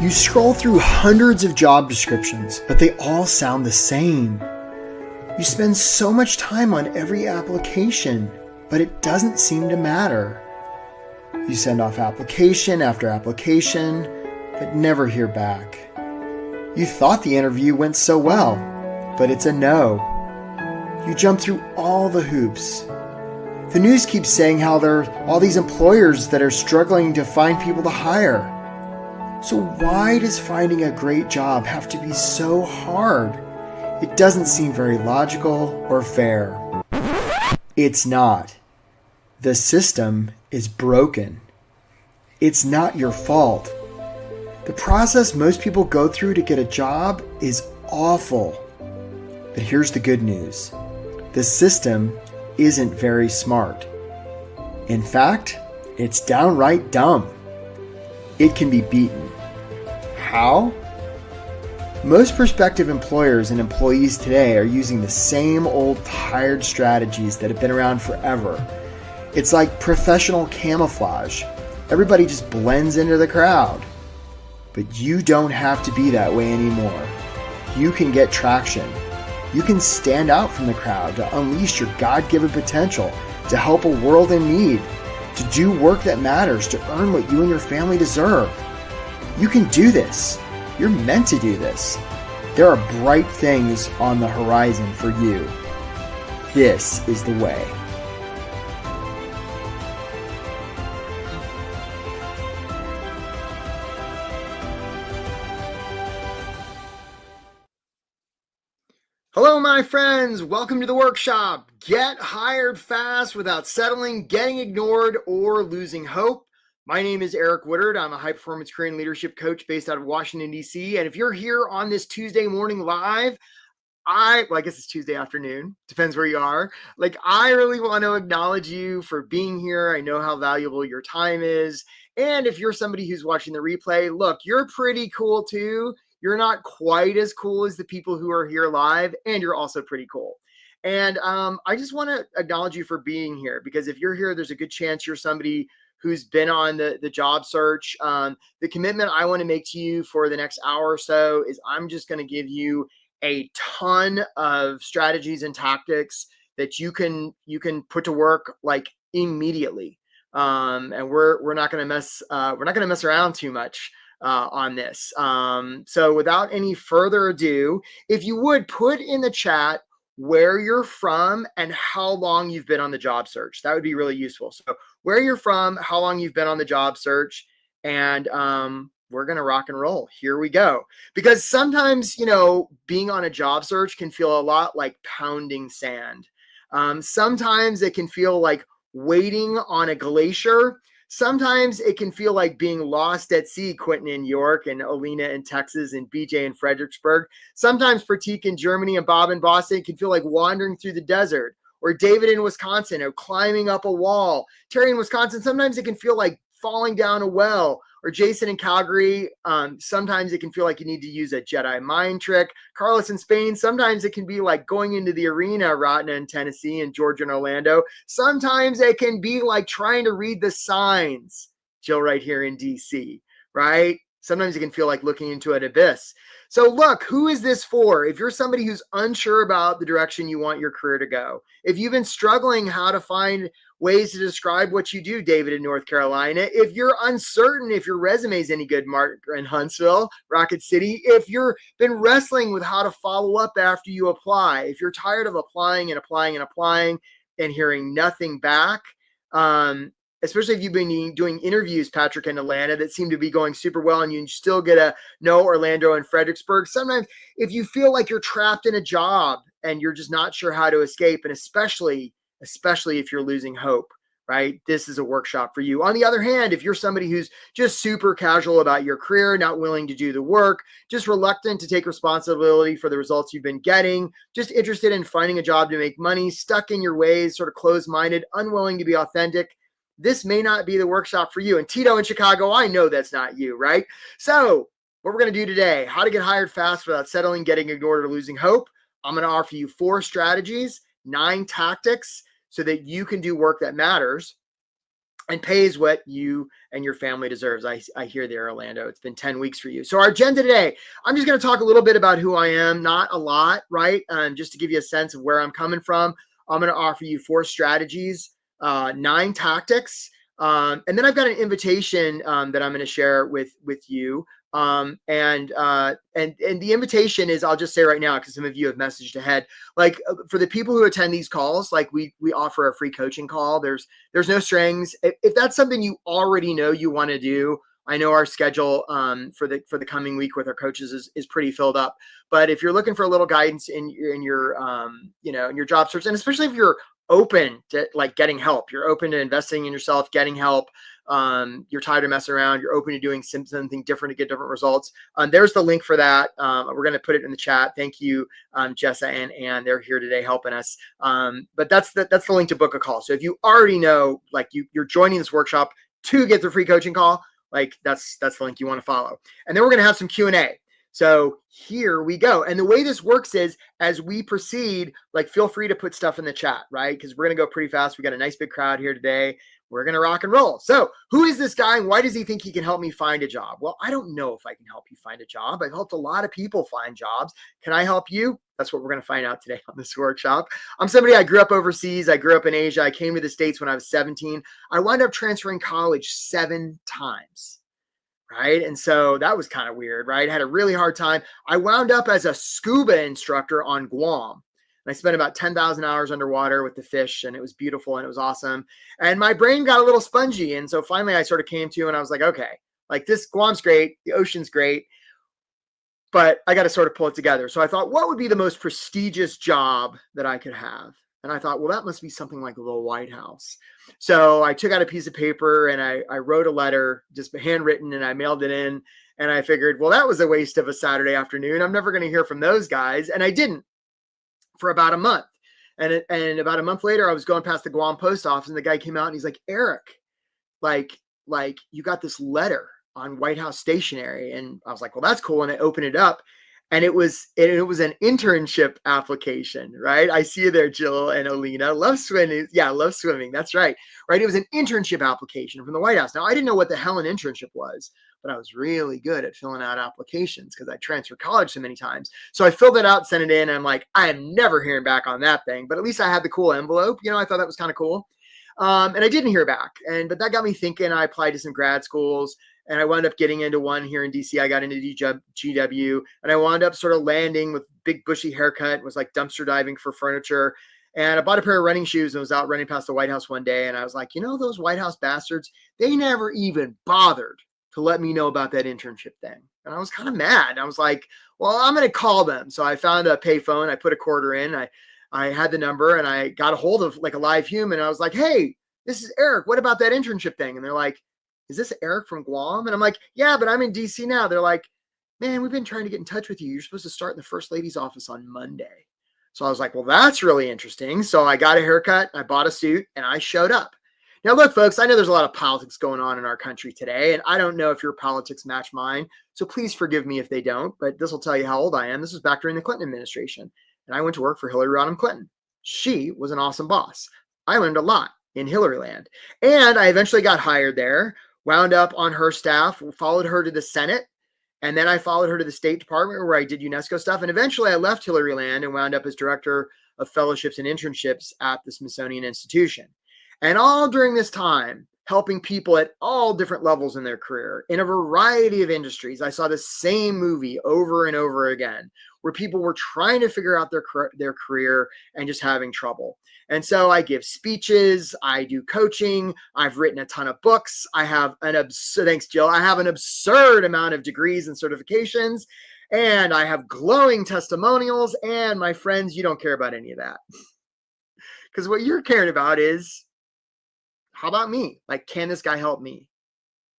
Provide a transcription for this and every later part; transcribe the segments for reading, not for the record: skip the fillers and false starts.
You scroll through hundreds of job descriptions, but they all sound the same. You spend so much time on every application, but it doesn't seem to matter. You send off application after application, but never hear back. You thought the interview went so well, but it's a no. You jump through all the hoops. The news keeps saying how there are all these employers that are struggling to find people to hire. So why does finding a great job have to be so hard? It doesn't seem very logical or fair. It's not. The system is broken. It's not your fault. The process most people go through to get a job is awful. But here's the good news. The system isn't very smart. In fact, it's downright dumb. It can be beaten. How? Most prospective employers and employees today are using the same old tired strategies that have been around forever. It's like professional camouflage. Everybody just blends into the crowd. But you don't have to be that way anymore. You can get traction. You can stand out from the crowd to unleash your God-given potential, to help a world in need, to do work that matters, to earn what you and your family deserve. You can do this. You're meant to do this. There are bright things on the horizon for you. This is the way. Hello, my friends. Welcome to the workshop. Get hired fast without settling, getting ignored, or losing hope. My name is Eric Woodard. I'm a high-performance career and leadership coach based out of Washington, D.C. And if you're here on this Tuesday morning live, I guess it's Tuesday afternoon, depends where you are. I really want to acknowledge you for being here. I know how valuable your time is. And if you're somebody who's watching the replay, look, you're pretty cool too. You're not quite as cool as the people who are here live, and you're also pretty cool. And I just want to acknowledge you for being here, because if you're here, there's a good chance you're somebody who's been on the job search. The commitment I want to make to you for the next hour or so is I'm just going to give you a ton of strategies and tactics that you can put to work immediately. And we're not going to mess around too much on this. So without any further ado, if you would put in the chat where you're from and how long you've been on the job search, that would be really useful. So where you're from, how long you've been on the job search, and we're going to rock and roll. Here we go. Because sometimes, being on a job search can feel a lot like pounding sand. Sometimes it can feel like waiting on a glacier. Sometimes it can feel like being lost at sea, Quentin in New York and Alina in Texas and BJ in Fredericksburg. Sometimes Pratik in Germany and Bob in Boston can feel like wandering through the desert, or David in Wisconsin, or climbing up a wall. Terry in Wisconsin, sometimes it can feel like falling down a well, or Jason in Calgary. Sometimes it can feel like you need to use a Jedi mind trick. Carlos in Spain, sometimes it can be like going into the arena, Ratna in Tennessee, and Georgia in Orlando. Sometimes it can be like trying to read the signs, Jill right here in DC, right? Sometimes it can feel like looking into an abyss. So look, who is this for? If you're somebody who's unsure about the direction you want your career to go, if you've been struggling how to find ways to describe what you do, David in North Carolina, if you're uncertain if your resume is any good, Mark in Huntsville, Rocket City, if you've been wrestling with how to follow up after you apply, if you're tired of applying and applying and applying and hearing nothing back, especially if you've been doing interviews, Patrick, in Atlanta that seem to be going super well and you still get a no, Orlando and Fredericksburg. Sometimes if you feel like you're trapped in a job and you're just not sure how to escape, and especially if you're losing hope, right? This is a workshop for you. On the other hand, if you're somebody who's just super casual about your career, not willing to do the work, just reluctant to take responsibility for the results you've been getting, just interested in finding a job to make money, stuck in your ways, sort of closed-minded, unwilling to be authentic, this may not be the workshop for you. And Tito in Chicago, I know that's not you, right? So what we're going to do today, how to get hired fast without settling, getting ignored, or losing hope. I'm going to offer you 4 strategies, 9 tactics so that you can do work that matters. and pays what you and your family deserves. I hear there, Orlando. It's been 10 weeks for you. So our agenda today, I'm just going to talk a little bit about who I am, not a lot, right? Just to give you a sense of where I'm coming from. I'm going to offer you 4 strategies, 9 tactics, and then I've got an invitation that I'm going to share with you. And the invitation is, I'll just say right now, because some of you have messaged ahead, like for the people who attend these calls, like we offer a free coaching call. There's no strings. If that's something you already know you want to do, I know our schedule for the coming week with our coaches is pretty filled up. But if you're looking for a little guidance in your in your job search, and especially if you're open to like getting help, you're open to investing in yourself, getting help. You're tired of messing around, you're open to doing something different to get different results. There's the link for that. We're going to put it in the chat. Thank you, Jessa and Ann. They're here today helping us. But that's the link to book a call. So if you already know, like you're joining this workshop to get the free coaching call, like that's the link you want to follow. And then we're going to have some Q&A. So here we go. And the way this works is as we proceed, like feel free to put stuff in the chat, right? Because we're going to go pretty fast. We got a nice big crowd here today. We're going to rock and roll. So who is this guy and why does he think he can help me find a job? Well, I don't know if I can help you find a job. I've helped a lot of people find jobs. Can I help you? That's what we're going to find out today on this workshop. I'm somebody, I grew up overseas. I grew up in Asia. I came to the States when I was 17. I wound up transferring college 7 times. Right. And so that was kind of weird, right? I had a really hard time. I wound up as a scuba instructor on Guam. And I spent about 10,000 hours underwater with the fish and it was beautiful and it was awesome. And my brain got a little spongy. And so finally I sort of came to and I was like, okay, like this Guam's great. The ocean's great, but I got to sort of pull it together. So I thought, what would be the most prestigious job that I could have? And I thought, well, that must be something like the White House. So I took out a piece of paper and I wrote a letter, just handwritten, and I mailed it in. And I figured, well, that was a waste of a Saturday afternoon. I'm never going to hear from those guys. And I didn't for about a month. And about a month later, I was going past the Guam post office and the guy came out and he's like, Eric, like you got this letter on White House stationery. And I was like, well, that's cool. And I opened it up. And it was an internship application, right? I see you there, Jill and Alina. Love swimming. Yeah, love swimming. That's right. Right. It was an internship application from the White House. Now, I didn't know what the hell an internship was, but I was really good at filling out applications because I transferred college so many times. So I filled it out, sent it in. And I'm like, I am never hearing back on that thing. But at least I had the cool envelope. I thought that was kind of cool. And I didn't hear back. But that got me thinking. I applied to some grad schools. And I wound up getting into one here in DC. I got into GW and I wound up sort of landing with big bushy haircut, was like dumpster diving for furniture. And I bought a pair of running shoes and was out running past the White House one day. And I was like, those White House bastards, they never even bothered to let me know about that internship thing. And I was kind of mad. I was like, well, I'm going to call them. So I found a payphone. I put a quarter in. I had the number and I got a hold of like a live human. I was like, hey, this is Eric. What about that internship thing? And they're like, is this Eric from Guam? And I'm like, yeah, but I'm in DC now. They're like, man, we've been trying to get in touch with you. You're supposed to start in the First Lady's office on Monday. So I was like, well, that's really interesting. So I got a haircut, I bought a suit, and I showed up. Now, look, folks, I know there's a lot of politics going on in our country today, and I don't know if your politics match mine. So please forgive me if they don't, but this will tell you how old I am. This was back during the Clinton administration, and I went to work for Hillary Rodham Clinton. She was an awesome boss. I learned a lot in Hillary land, and I eventually got hired there. Wound up on her staff, followed her to the Senate, and then I followed her to the State Department where I did UNESCO stuff. And eventually I left Hillary Land and wound up as Director of Fellowships and Internships at the Smithsonian Institution. And all during this time, helping people at all different levels in their career, in a variety of industries. I saw the same movie over and over again, where people were trying to figure out their career and just having trouble. And so I give speeches, I do coaching, I've written a ton of books, I have thanks, Jill, I have an absurd amount of degrees and certifications, and I have glowing testimonials, and my friends, you don't care about any of that. Because what you're caring about is, how about me? Like, can this guy help me?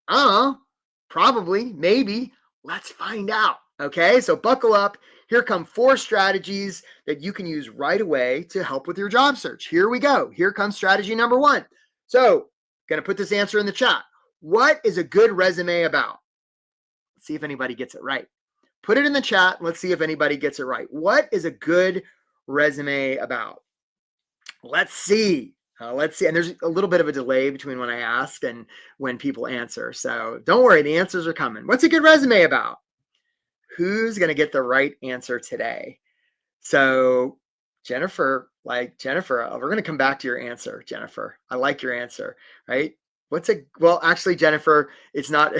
I don't know, probably, maybe, let's find out. Okay, so buckle up. Here come 4 strategies that you can use right away to help with your job search. Here we go. Here comes strategy number 1. So, going to put this answer in the chat. What is a good resume about? Let's see if anybody gets it right. Put it in the chat. Let's see if anybody gets it right. What is a good resume about? Let's see. Let's see. And there's a little bit of a delay between when I ask and when people answer. So don't worry, the answers are coming. What's a good resume about? Who's going to get the right answer today? So Jennifer, we're going to come back to your answer, Jennifer. I like your answer, right? Well, actually, Jennifer, it's not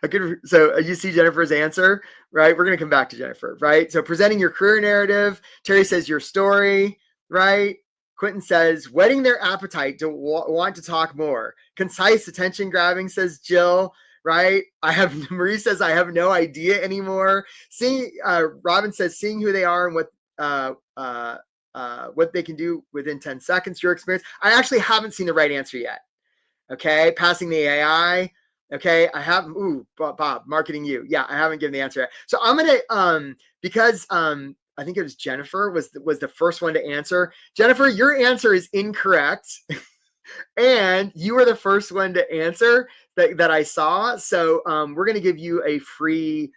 a good, so you see Jennifer's answer, right? We're going to come back to Jennifer, right? So presenting your career narrative. Terry says your story, right? Quentin says whetting their appetite to want to talk more. Concise, attention grabbing, says Jill, right? Marie says I have no idea anymore. Robin says seeing who they are and what they can do within 10 seconds, your experience. I actually haven't seen the right answer yet. Okay. Passing the AI. Okay. I have, Bob, marketing you. Yeah. I haven't given the answer yet. So I'm going to, because I think it was Jennifer was the first one to answer. Jennifer, your answer is incorrect. And you were the first one to answer that I saw. So we're going to give you a free,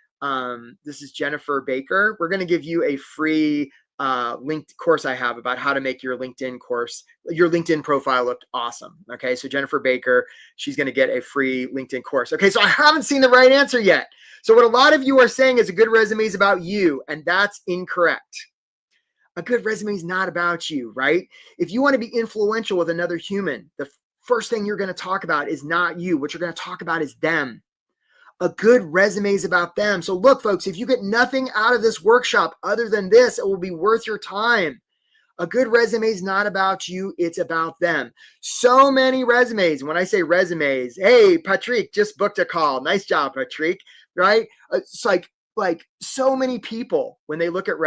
this is Jennifer Baker. We're going to give you a free linked course I have about how to make your LinkedIn profile look awesome. Okay. So Jennifer Baker, she's going to get a free LinkedIn course. Okay. So I haven't seen the right answer yet. So what a lot of you are saying is a good resume is about you, and that's incorrect. A good resume is not about you, right? If you want to be influential with another human, the first thing you're going to talk about is not you. What you're going to talk about is them. A good resume is about them. So look, folks, if you get nothing out of this workshop other than this, it will be worth your time. A good resume is not about you. It's about them. So many resumes. When I say resumes, hey, Patrick just booked a call. Nice job, Patrick, right? It's like so many people, when they look at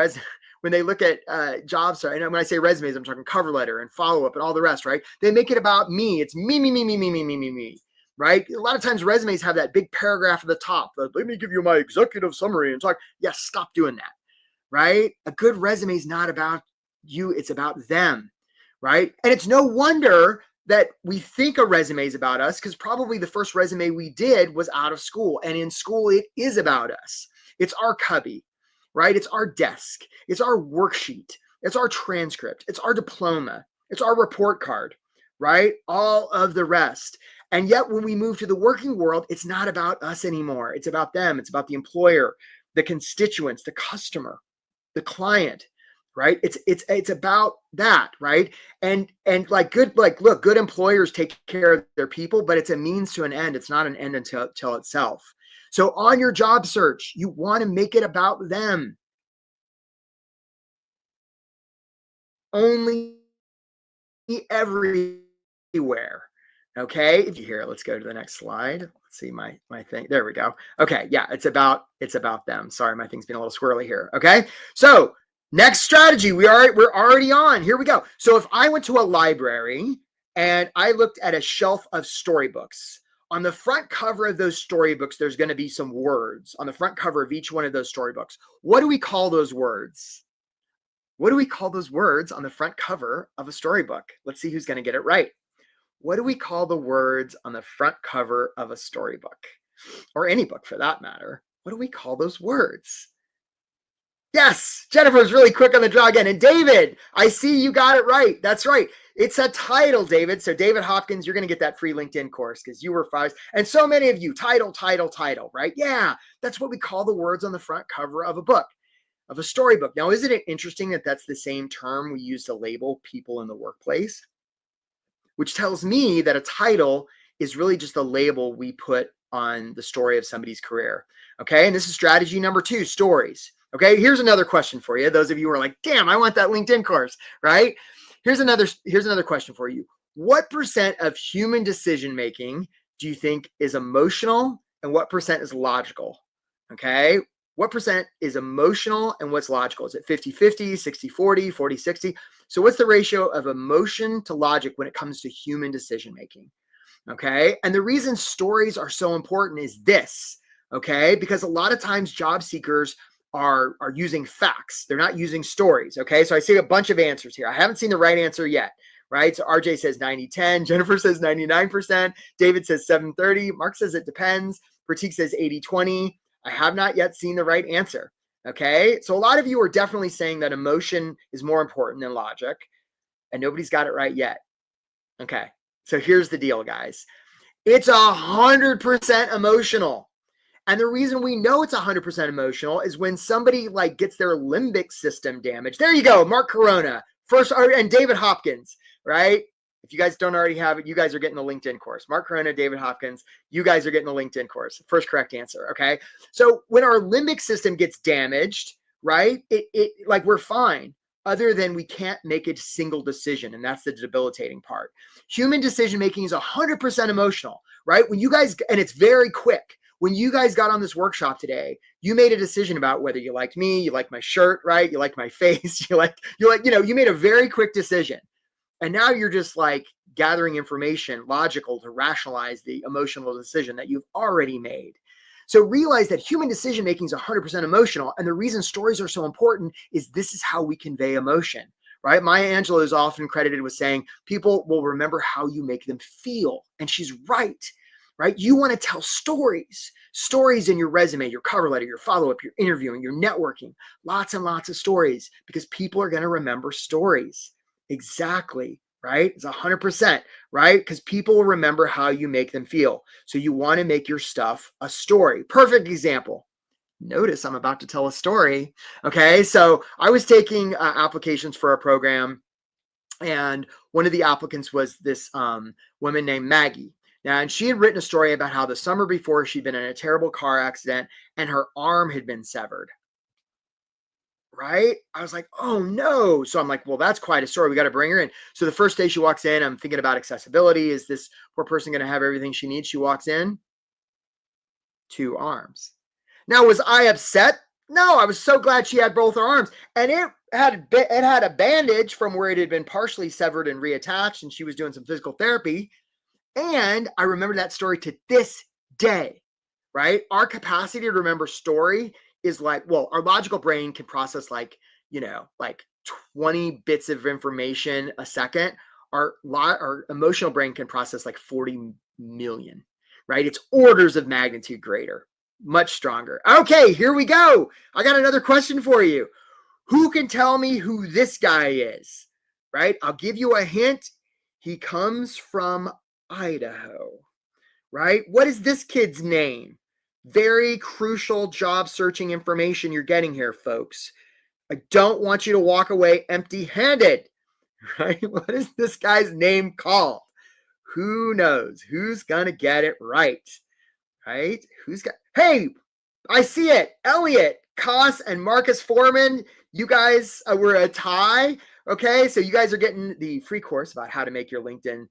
jobs, and when I say resumes, I'm talking cover letter and follow-up and all the rest, right? They make it about me. It's me, right? A lot of times resumes have that big paragraph at the top. Let me give you my executive summary and talk. Yes, stop doing that, right? A good resume is not about you. It's about them, right? And it's no wonder that we think a resume is about us, because probably the first resume we did was out of school. And in school, it is about us. It's our cubby, right? It's our desk. It's our worksheet. It's our transcript. It's our diploma. It's our report card, right? All of the rest. And yet when we move to the working world, it's not about us anymore. It's about them. It's about the employer, the constituents, the customer, the client, right? It's about that, right? And look, good employers take care of their people, but it's a means to an end. It's not an end until itself. So on your job search, you want to make it about them. Only everywhere. Okay. If you hear it, let's go to the next slide. Let's see my thing. There we go. Okay. Yeah. It's about them. Sorry. My thing's been a little squirrely here. Okay. So next strategy, we're already on. Here we go. So if I went to a library and I looked at a shelf of storybooks, on the front cover of those storybooks, there's going to be some words on the front cover of each one of those storybooks. What do we call those words? What do we call those words on the front cover of a storybook? Let's see who's going to get it right. What do we call the words on the front cover of a storybook, or any book for that matter? What do we call those words? Yes, Jennifer's really quick on the draw again. And David, I see you got it right. That's right. It's a title, David. So David Hopkins, you're going to get that free LinkedIn course because you were five. And so many of you, title, right? Yeah, that's what we call the words on the front cover of a book, of a storybook. Now, isn't it interesting that that's the same term we use to label people in the workplace? Which tells me that a title is really just a label we put on the story of somebody's career. Okay, and this is strategy number 2, stories. Okay, here's another question for you. Those of you who are like, damn, I want that LinkedIn course, right? Here's another question for you. What percent of human decision-making do you think is emotional, and what percent is logical? Okay, what percent is emotional and what's logical? Is it 50-50, 60-40, 40-60? So what's the ratio of emotion to logic when it comes to human decision-making? Okay, and the reason stories are so important is this, okay? Because a lot of times job seekers are using facts. They're not using stories, okay? So I see a bunch of answers here. I haven't seen the right answer yet, right? So RJ says 90-10, Jennifer says 99%, David says 7-30, Mark says it depends, Pratik says 80-20. I have not yet seen the right answer, okay? So a lot of you are definitely saying that emotion is more important than logic, and nobody's got it right yet. Okay. So here's the deal, guys. It's 100% emotional. And the reason we know it's 100% emotional is when somebody like gets their limbic system damaged. There you go, Mark Corona, and David Hopkins, right? If you guys don't already have it, you guys are getting the LinkedIn course. Mark Corona, David Hopkins, you guys are getting the LinkedIn course. First correct answer, okay? So when our limbic system gets damaged, right, it like we're fine, other than we can't make a single decision, and that's the debilitating part. Human decision making is 100% emotional, right? When you guys, and it's very quick. When you guys got on this workshop today, you made a decision about whether you liked me, you like my shirt, right? You like my face, you made a very quick decision. And now you're just like gathering information logical to rationalize the emotional decision that you've already made. So realize that human decision making is 100% emotional. And the reason stories are so important is this is how we convey emotion, right? Maya Angelou is often credited with saying people will remember how you make them feel. And she's right. Right? You want to tell stories in your resume, your cover letter, your follow-up, your interviewing, your networking, lots and lots of stories, because people are going to remember stories. Exactly. Right? It's 100%, right? Because people will remember how you make them feel. So you want to make your stuff a story. Perfect example. Notice I'm about to tell a story. Okay. So I was taking applications for a program, and one of the applicants was this woman named Maggie. Now, and she had written a story about how the summer before she'd been in a terrible car accident and her arm had been severed. Right? I was like, oh no. So I'm like, well, that's quite a story. We got to bring her in. So the first day she walks in, I'm thinking about accessibility. Is this poor person going to have everything she needs? She walks in, 2 arms. Now, was I upset? No, I was so glad she had both her arms. And it had a bandage from where it had been partially severed and reattached, and she was doing some physical therapy. And I remember that story to this day, right? Our capacity to remember story is like, well, our logical brain can process like 20 bits of information a second. Our emotional brain can process like 40 million, right? It's orders of magnitude greater, much stronger. Okay, here we go. I got another question for you. Who can tell me who this guy is, right? I'll give you a hint. He comes from Idaho, right? What is this kid's name? Very crucial job searching information you're getting here, folks. I don't want you to walk away empty-handed, right? What is this guy's name called? Who knows? Who's gonna get it right? Right? Hey, I see it. Elliot Koss and Marcus Foreman. You guys were a tie. Okay, so you guys are getting the free course about how to make your LinkedIn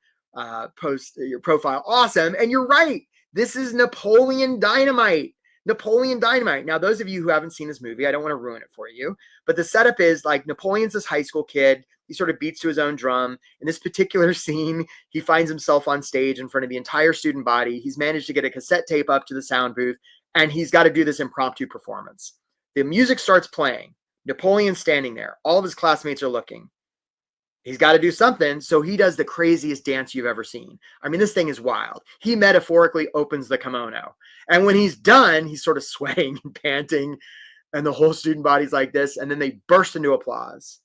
post, your profile awesome. And you're right. This is Napoleon Dynamite. Napoleon Dynamite. Now, those of you who haven't seen this movie, I don't want to ruin it for you, but the setup is like Napoleon's this high school kid. He sort of beats to his own drum. In this particular scene, he finds himself on stage in front of the entire student body. He's managed to get a cassette tape up to the sound booth, and he's got to do this impromptu performance. The music starts playing. Napoleon's standing there. All of his classmates are looking. He's got to do something, so he does the craziest dance you've ever seen. I mean, this thing is wild. He metaphorically opens the kimono. And when he's done, he's sort of sweating and panting, and the whole student body's like this, and then they burst into applause.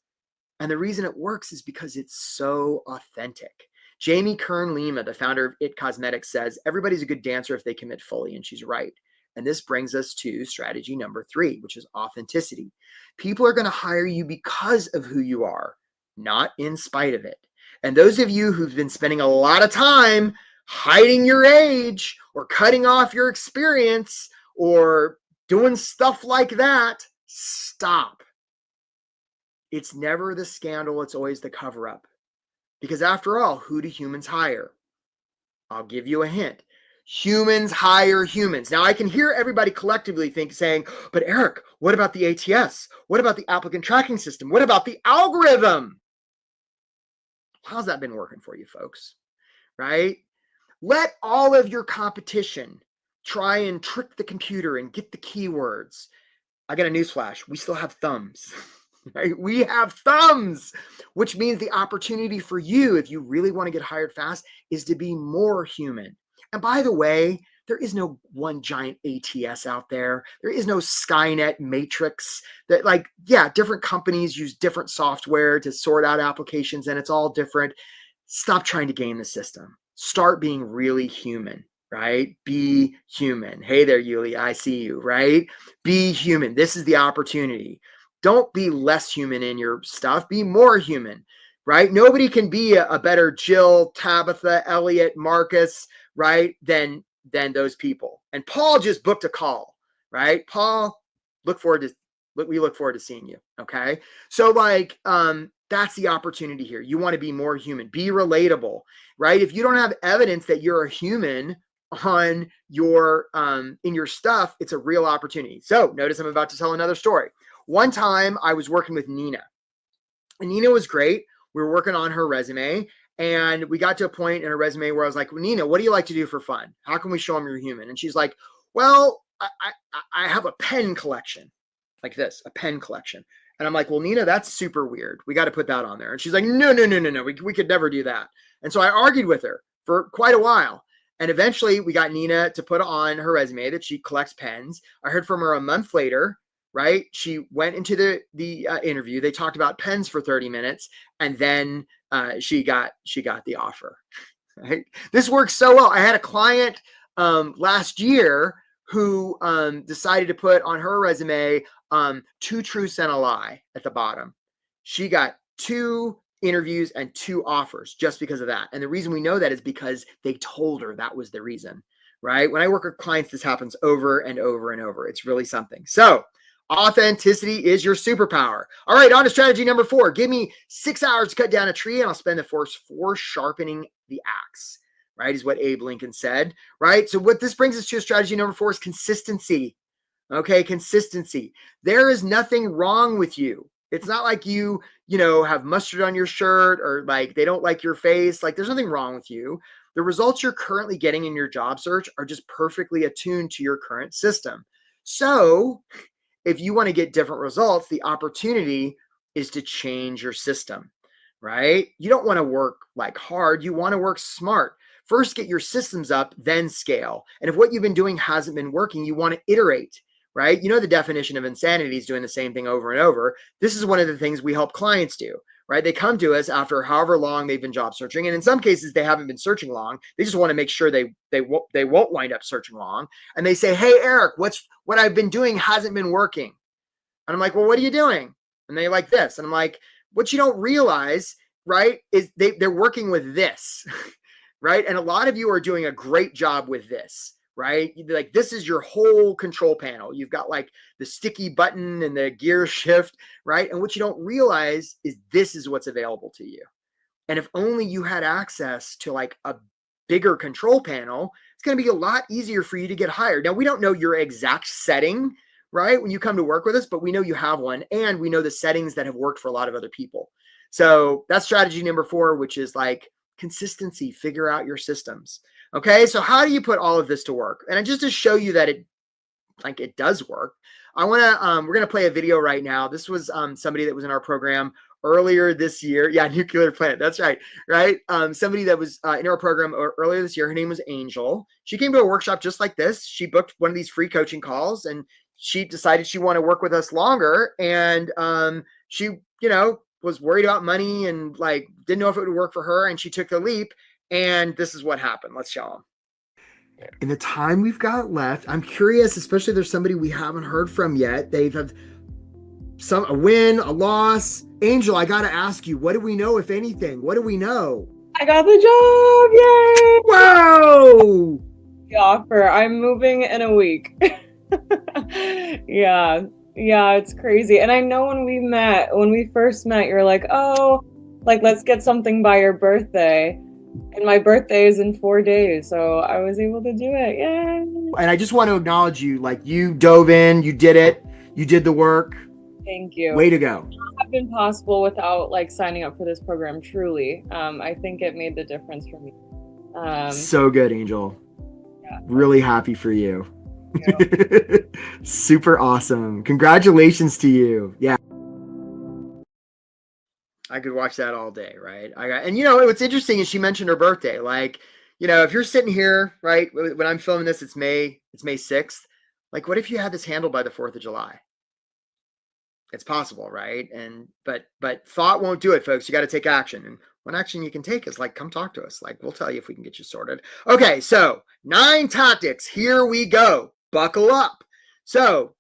And the reason it works is because it's so authentic. Jamie Kern Lima, the founder of It Cosmetics, says, everybody's a good dancer if they commit fully, and she's right. And this brings us to strategy number 3, which is authenticity. People are going to hire you because of who you are, not in spite of it. And those of you who've been spending a lot of time hiding your age or cutting off your experience or doing stuff like that, stop. It's never the scandal, it's always the cover-up. Because after all, who do humans hire? I'll give you a hint. Humans hire humans. Now, I can hear everybody collectively saying, but Eric, what about the ATS? What about the applicant tracking system? What about the algorithm? How's that been working for you, folks? Right? Let all of your competition try and trick the computer and get the keywords. I got a newsflash. We still have thumbs. Right? We have thumbs, which means the opportunity for you, if you really want to get hired fast, is to be more human. And by the way, there is no one giant ATS out there. There is no Skynet matrix that different companies use different software to sort out applications, and it's all different. stop trying to game the system. Start being really human, right? Be human. Hey there, Yuli, I see you, right? Be human. This is the opportunity. Don't be less human in your stuff. Be more human, right? Nobody can be a better Jill, Tabitha, Elliot, Marcus, right, than those people. And Paul just booked a call, right? Paul, we look forward to seeing you. Okay. So like, that's the opportunity here. You want to be more human, be relatable, right? If you don't have evidence that you're a human on your, in your stuff, it's a real opportunity. So notice I'm about to tell another story. One time I was working with Nina, and Nina was great. We were working on her resume, and we got to a point in her resume where I was like, well, Nina, what do you like to do for fun? How can we show them you're human? And she's like, well, I have a pen collection like this, a pen collection. And I'm like, well, Nina, that's super weird. We got to put that on there. And she's like, no. We could never do that. And so I argued with her for quite a while. And eventually we got Nina to put on her resume that she collects pens. I heard from her a month later, right? She went into the interview. They talked about pens for 30 minutes. And then she got the offer, right? This works so well. I had a client last year who decided to put on her resume 2 truths and a lie at the bottom. She got 2 interviews and 2 offers just because of that. And the reason we know that is because they told her that was the reason, right? When I work with clients, this happens over and over and over. It's really something. So authenticity is your superpower. All right, on to strategy number 4. Give me 6 hours to cut down a tree, and I'll spend the first 4 sharpening the axe, right? Is what Abe Lincoln said, right? So what this brings us to strategy number 4 is consistency. Okay, consistency. There is nothing wrong with you. It's not like you have mustard on your shirt, or like they don't like your face. Like there's nothing wrong with you. The results you're currently getting in your job search are just perfectly attuned to your current system. So if you want to get different results, the opportunity is to change your system, right? You don't want to work like hard. You want to work smart. First, get your systems up, then scale. And if what you've been doing hasn't been working, you want to iterate, right? You know, the definition of insanity is doing the same thing over and over. This is one of the things we help clients do, right? They come to us after however long they've been job searching. And in some cases, they haven't been searching long. They just want to make sure they won't wind up searching long. And they say, hey, Eric, what I've been doing hasn't been working. And I'm like, well, what are you doing? And they like this. And I'm like, what you don't realize, right, is they're working with this, right? And a lot of you are doing a great job with this, right? Like this is your whole control panel. You've got like the sticky button and the gear shift, right? And what you don't realize is this is what's available to you. And if only you had access to like a bigger control panel, it's going to be a lot easier for you to get hired. Now, we don't know your exact setting, right, when you come to work with us, but we know you have one, and we know the settings that have worked for a lot of other people. So that's strategy number 4, which is like consistency. Figure out your systems. Okay, so how do you put all of this to work? And just to show you that it does work, we're gonna play a video right now. This was somebody that was in our program earlier this year. Yeah, Nuclear Planet. That's right. Right. Somebody that was in our program earlier this year. Her name was Angel. She came to a workshop just like this. She booked one of these free coaching calls, and she decided she wanted to work with us longer. And she, was worried about money and like didn't know if it would work for her. And she took the leap. And this is what happened. Let's show them. In the time we've got left, I'm curious, especially if there's somebody we haven't heard from yet. They've had a win, a loss. Angel, I got to ask you, what do we know, if anything? What do we know? I got the Yay! job. Whoa! The offer. I'm moving in a week. Yeah, it's crazy. And I know when we first met, you're like, oh, like, let's get something by your birthday. And my birthday is in 4 days, so I was able to do it. Yay! And I just want to acknowledge you. Like, you dove in, you did it, you did the work. Thank you. Way to go. It would not have been possible without like signing up for this program. Truly, I think it made the difference for me. So good, Angel. Yeah. Really happy for you. Super awesome. Congratulations to you. Yeah. I could watch that all day, right? And what's interesting is she mentioned her birthday. Like, if you're sitting here, right, when I'm filming this, it's May 6th. Like, what if you had this handled by the 4th of July? It's possible, right? But thought won't do it, folks. You got to take action. And one action you can take is like, come talk to us. Like, we'll tell you if we can get you sorted. Okay, so 9 tactics. Here we go. Buckle up. So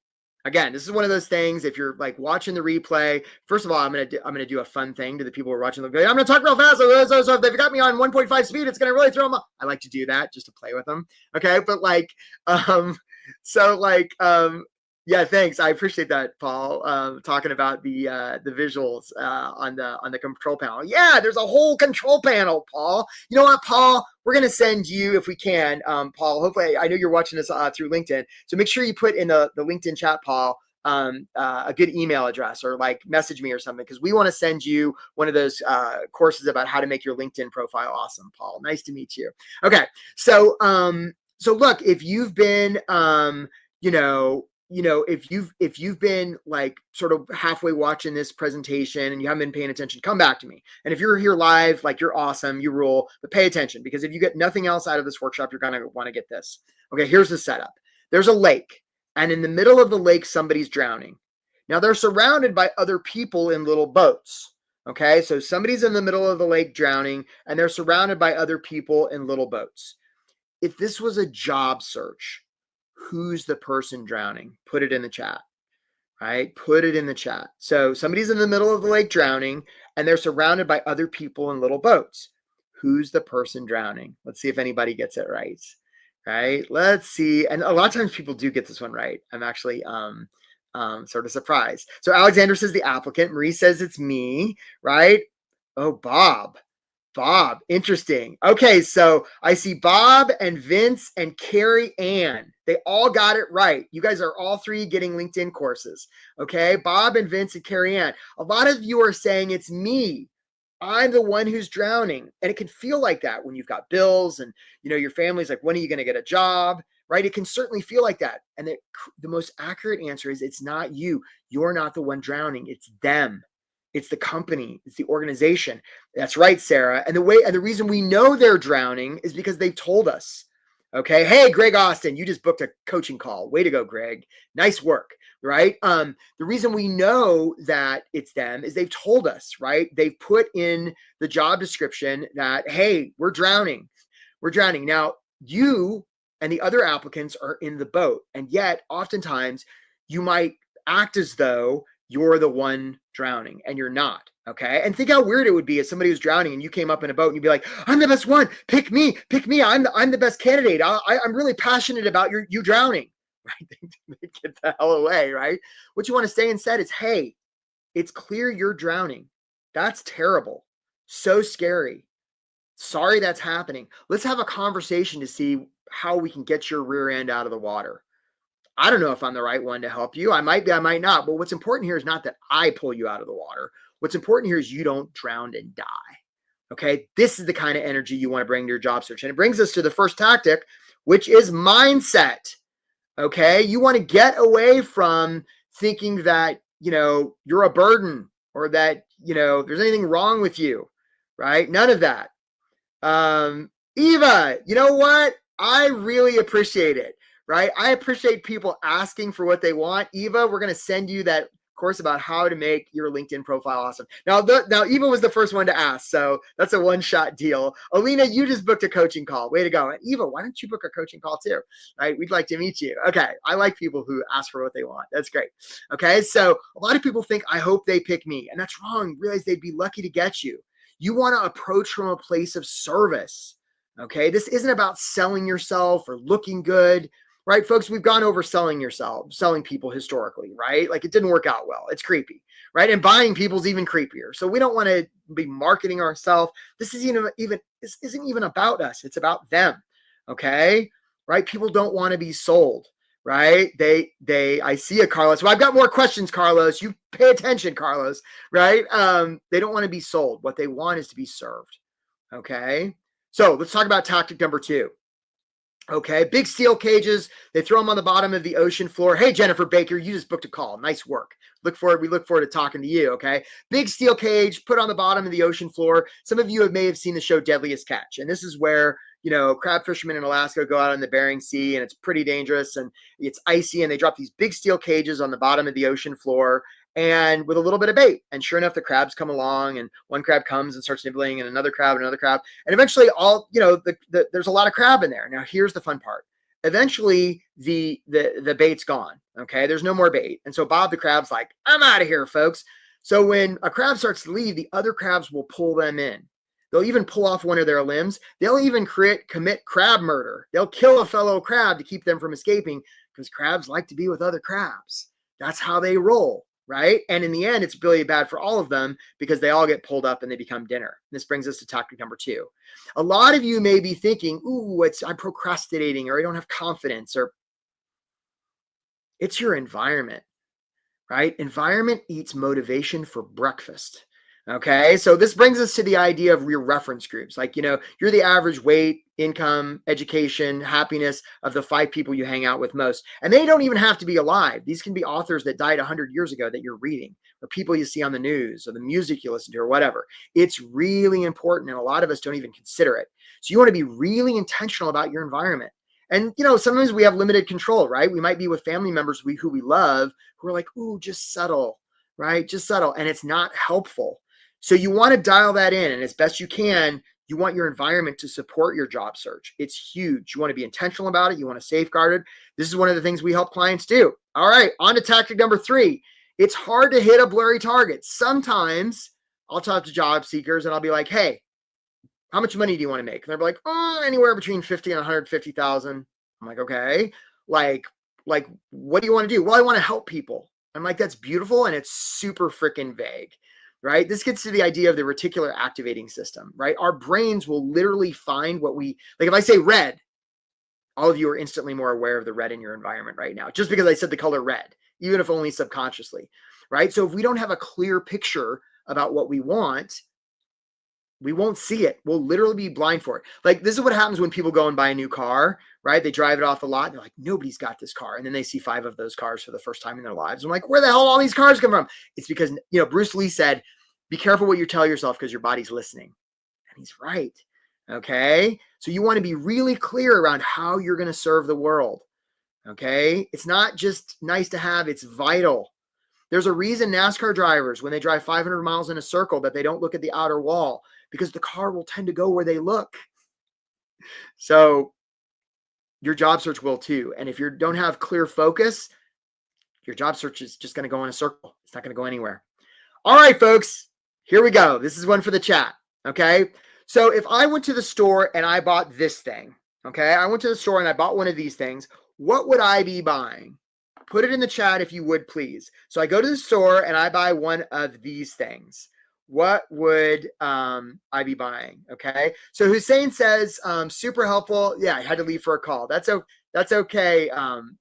again, this is one of those things. If you're like watching the replay, first of all, I'm gonna do a fun thing to the people who are watching the video. I'm gonna talk real fast. So if they've got me on 1.5 speed, it's gonna really throw them off. I like to do that just to play with them. Okay, but like, yeah, thanks. I appreciate that, Paul. Talking about the visuals on the control panel. Yeah, there's a whole control panel, Paul. You know what, Paul? We're gonna send you, if we can, Paul. Hopefully, I know you're watching this through LinkedIn, so make sure you put in the LinkedIn chat, Paul, a good email address, or like message me or something, because we want to send you one of those courses about how to make your LinkedIn profile awesome, Paul. Nice to meet you. Okay, so look, if you've been if you've been like sort of halfway watching this presentation and you haven't been paying attention, come back to me. And if you're here live, like, you're awesome, you rule, but pay attention, because if you get nothing else out of this workshop, you're going to want to get this. Okay, here's the setup. There's a lake, and in the middle of the lake, somebody's drowning. Now they're surrounded by other people in little boats. Okay, so somebody's in the middle of the lake drowning, and they're surrounded by other people in little boats. If this was a job search, who's the person drowning? Put it in the chat, right? Put it in the chat. So somebody's in the middle of the lake drowning, and they're surrounded by other people in little boats. Who's the person drowning? Let's see if anybody gets it right. Right? Let's see. And a lot of times people do get this one right. I'm actually sort of surprised. So Alexander says the applicant. Marie says it's me, right? Oh, Bob, interesting. Okay, so I see Bob and Vince and Carrie Ann. They all got it right. You guys are all 3 getting LinkedIn courses. Okay, Bob and Vince and Carrie Ann. A lot of you are saying it's me. I'm the one who's drowning. And it can feel like that when you've got bills and your family's like, when are you going to get a job? Right? It can certainly feel like that. And the most accurate answer is, it's not you. You're not the one drowning. It's them. It's the company. It's the organization. That's right, Sarah. And the reason we know they're drowning is because they've told us. Okay. Hey, Greg Austin, you just booked a coaching call. Way to go, Greg. Nice work. Right. The reason we know that it's them is they've told us, right? They've put in the job description that, hey, we're drowning. We're drowning. Now, you and the other applicants are in the boat. And yet, oftentimes, you might act as though you're the one drowning, and you're not. Okay. And think how weird it would be if somebody was drowning and you came up in a boat and you'd be like, I'm the best one. Pick me. I'm the best candidate. I'm really passionate about you drowning. Right. They'd get the hell away. Right. What you want to say instead is, hey, it's clear you're drowning. That's terrible. So scary. Sorry that's happening. Let's have a conversation to see how we can get your rear end out of the water. I don't know if I'm the right one to help you. I might be, I might not. But what's important here is not that I pull you out of the water. What's important here is you don't drown and die. Okay. This is the kind of energy you want to bring to your job search. And it brings us to the first tactic, which is mindset. Okay. You want to get away from thinking that, you're a burden, or that, there's anything wrong with you, right? None of that. Eva, you know what? I really appreciate it. Right? I appreciate people asking for what they want. Eva, we're going to send you that course about how to make your LinkedIn profile awesome. Now Eva was the first one to ask, so that's a one-shot deal. Alina, you just booked a coaching call. Way to go. And Eva, why don't you book a coaching call too? Right? We'd like to meet you. Okay. I like people who ask for what they want. That's great. Okay. So a lot of people think, I hope they pick me. And that's wrong. Realize they'd be lucky to get you. You want to approach from a place of service. Okay. This isn't about selling yourself or looking good. Right, folks, we've gone over selling people historically, right? Like, it didn't work out well. It's creepy, right? And buying people's even creepier. So we don't want to be marketing ourselves. This isn't even about us. It's about them. Okay, right? People don't want to be sold, right? I see it, Carlos. Well, I've got more questions, Carlos. You pay attention, Carlos, right? They don't want to be sold. What they want is to be served. Okay, so let's talk about tactic number 2. Okay, big steel cages. They throw them on the bottom of the ocean floor. Hey, Jennifer Baker, you just booked a call. Nice work. We look forward to talking to you. Okay, big steel cage put on the bottom of the ocean floor. Some of you may have seen the show Deadliest Catch, and this is where crab fishermen in Alaska go out in the Bering Sea, and it's pretty dangerous and it's icy, and they drop these big steel cages on the bottom of the ocean floor. and with a little bit of bait. And sure enough, the crabs come along, and one crab comes and starts nibbling, and another crab, and eventually there's a lot of crab in there. Now, here's the fun part. Eventually, the bait's gone. Okay, there's no more bait. And so Bob the crab's like, I'm out of here, folks. So when a crab starts to leave, the other crabs will pull them in. They'll even pull off one of their limbs. They'll even commit crab murder. They'll kill a fellow crab to keep them from escaping, because crabs like to be with other crabs. That's how they roll, right? And in the end, it's really bad for all of them, because they all get pulled up and they become dinner. This brings us to tactic number 2. A lot of you may be thinking, ooh, I'm procrastinating, or I don't have confidence, or it's your environment, right? Environment eats motivation for breakfast. Okay, so this brings us to the idea of your reference groups. Like, you're the average weight, income, education, happiness of the 5 people you hang out with most. And they don't even have to be alive. These can be authors that died 100 years ago that you're reading, or people you see on the news, or the music you listen to, or whatever. It's really important, and a lot of us don't even consider it. So you want to be really intentional about your environment. And, sometimes we have limited control, right? We might be with family members who we love, who are like, ooh, just settle, right? Just settle. And it's not helpful. So you want to dial that in, and as best you can, you want your environment to support your job search. It's huge. You want to be intentional about it. You want to safeguard it. This is one of the things we help clients do. All right, on to tactic number 3. It's hard to hit a blurry target. Sometimes I'll talk to job seekers and I'll be like, hey, how much money do you want to make? And they're like, oh, anywhere between 50 and 150,000. I'm like, okay, like, what do you want to do? Well, I want to help people. I'm like, that's beautiful, and it's super freaking vague. Right? This gets to the idea of the reticular activating system, right? Our brains will literally find what we, like if I say red, all of you are instantly more aware of the red in your environment right now, just because I said the color red, even if only subconsciously, right? So if we don't have a clear picture about what we want, we won't see it. We'll literally be blind for it. Like, this is what happens when people go and buy a new car, right? They drive it off the lot and they're like, nobody's got this car. And then they see 5 of those cars for the first time in their lives. I'm like, where the hell all these cars come from? It's because, Bruce Lee said, be careful what you tell yourself, because your body's listening. And he's right. Okay. So you want to be really clear around how you're going to serve the world. Okay. It's not just nice to have, it's vital. There's a reason NASCAR drivers, when they drive 500 miles in a circle, that they don't look at the outer wall, because the car will tend to go where they look. So your job search will too. And if you don't have clear focus, your job search is just going to go in a circle. It's not going to go anywhere. All right, folks, here we go. This is one for the chat. Okay. So if I went to the store and I bought this thing, okay, I went to the store and I bought one of these things, what would I be buying? Put it in the chat if you would, please. So I go to the store and I buy one of these things. What would I be buying? Okay. So Hussein says, super helpful. Yeah, I had to leave for a call. That's okay.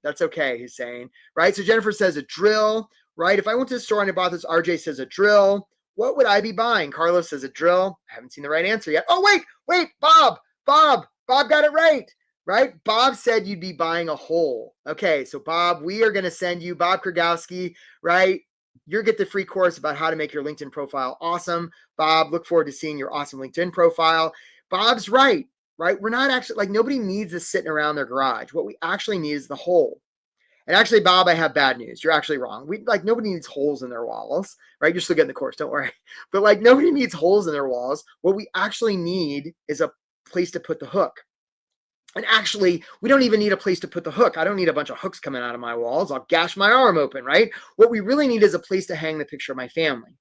That's okay, Hussein. Right. So Jennifer says a drill. Right. If I went to the store and I bought this, RJ says a drill. What would I be buying? Carlos says a drill. I haven't seen the right answer yet. Oh, wait, Bob got it right. Right? Bob said you'd be buying a hole. Okay, so Bob, we are going to send you, Bob Kragowski, right? You'll get the free course about how to make your LinkedIn profile awesome. Bob, look forward to seeing your awesome LinkedIn profile. Bob's right? We're not actually, like, nobody needs this sitting around their garage. What we actually need is the hole. And actually, Bob, I have bad news. You're actually wrong. Nobody needs holes in their walls, right? You're still getting the course, don't worry. But nobody needs holes in their walls. What we actually need is a place to put the hook. And actually, we don't even need a place to put the hook. I don't need a bunch of hooks coming out of my walls. I'll gash my arm open, right? What we really need is a place to hang the picture of my family.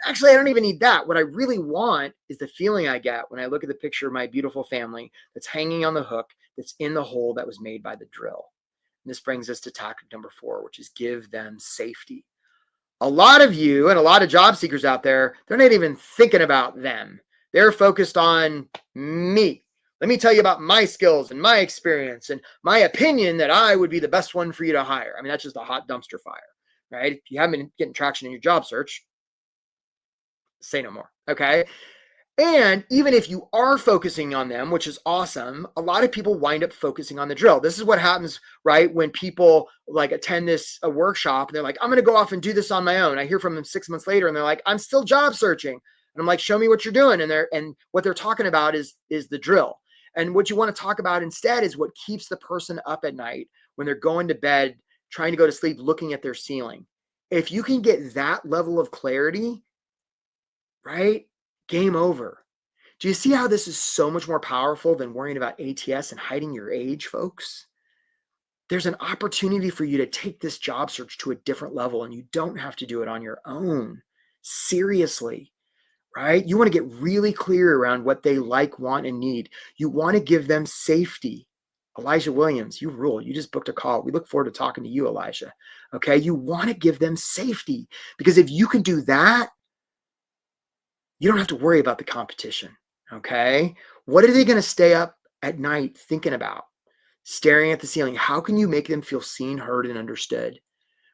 Actually, I don't even need that. What I really want is the feeling I get when I look at the picture of my beautiful family that's hanging on the hook, that's in the hole that was made by the drill. And this brings us to tactic number 4, which is give them safety. A lot of you and a lot of job seekers out there, they're not even thinking about them. They're focused on me. Let me tell you about my skills and my experience and my opinion that I would be the best one for you to hire. I mean, that's just a hot dumpster fire, right? If you haven't been getting traction in your job search, say no more, okay? And even if you are focusing on them, which is awesome, a lot of people wind up focusing on the drill. This is what happens, right? When people attend a workshop and they're like, I'm going to go off and do this on my own. I hear from them 6 months later and they're like, I'm still job searching. And I'm like, show me what you're doing. And what they're talking about is the drill. And what you want to talk about instead is what keeps the person up at night when they're going to bed, trying to go to sleep, looking at their ceiling. If you can get that level of clarity, right? Game over. Do you see how this is so much more powerful than worrying about ATS and hiding your age, folks? There's an opportunity for you to take this job search to a different level, and you don't have to do it on your own. Seriously, right? You want to get really clear around what they like, want, and need. You want to give them safety. Elijah Williams, you rule. You just booked a call. We look forward to talking to you, Elijah. Okay. You want to give them safety, because if you can do that, you don't have to worry about the competition. Okay. What are they going to stay up at night thinking about? Staring at the ceiling. How can you make them feel seen, heard, and understood?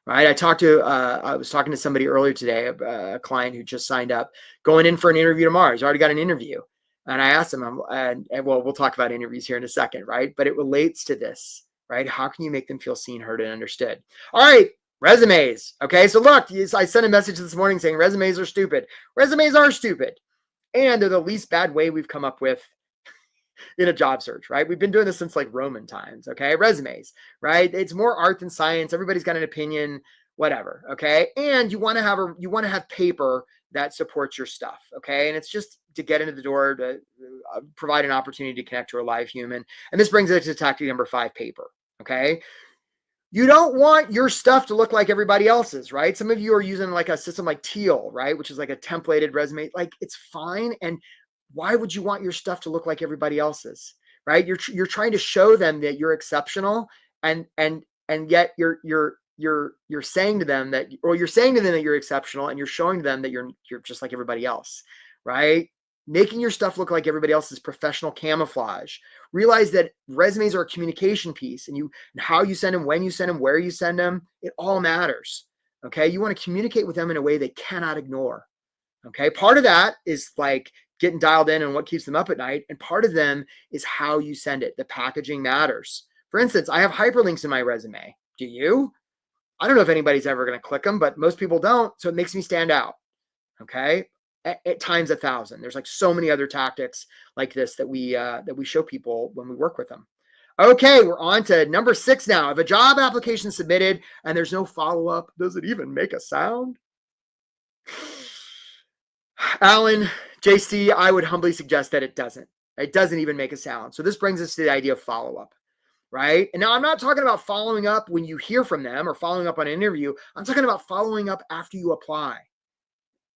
Right. I was talking to somebody earlier today, a client who just signed up, going in for an interview tomorrow. He's already got an interview. And I asked him, and well, we'll talk about interviews here in a second, right? But it relates to this, right? How can you make them feel seen, heard, and understood? All right, resumes. Okay, so look, I sent a message this morning saying resumes are stupid. Resumes are stupid. And they're the least bad way we've come up with in a job search, right? We've been doing this since like Roman times, okay? Resumes, right? It's more art than science. Everybody's got an opinion, whatever, okay? And you want to have paper that supports your stuff, okay? And it's just to get into the door, to provide an opportunity to connect to a live human. And this brings us to tactic number 5, paper, okay? You don't want your stuff to look like everybody else's, right? Some of you are using like a system like Teal, right? Which is like a templated resume. Like, it's fine. And why would you want your stuff to look like everybody else's, right? You're trying to show them that you're exceptional, and yet you're saying to them that, or you're saying to them that you're exceptional, and you're showing them that you're just like everybody else, right? Making your stuff look like everybody else is professional camouflage. Realize that resumes are a communication piece, and how you send them, when you send them, where you send them, it all matters. Okay. You want to communicate with them in a way they cannot ignore. Okay. Part of that is like getting dialed in and what keeps them up at night. And part of them is how you send it. The packaging matters. For instance, I have hyperlinks in my resume. Do you? I don't know if anybody's ever going to click them, but most people don't. So it makes me stand out. Okay. At times 1,000. There's like so many other tactics like this that we show people when we work with them. Okay, we're on to number 6 now. If a job application is submitted and there's no follow-up, does it even make a sound? Alan, JC, I would humbly suggest that it doesn't. It doesn't even make a sound. So this brings us to the idea of follow-up, right? And now I'm not talking about following up when you hear from them or following up on an interview. I'm talking about following up after you apply.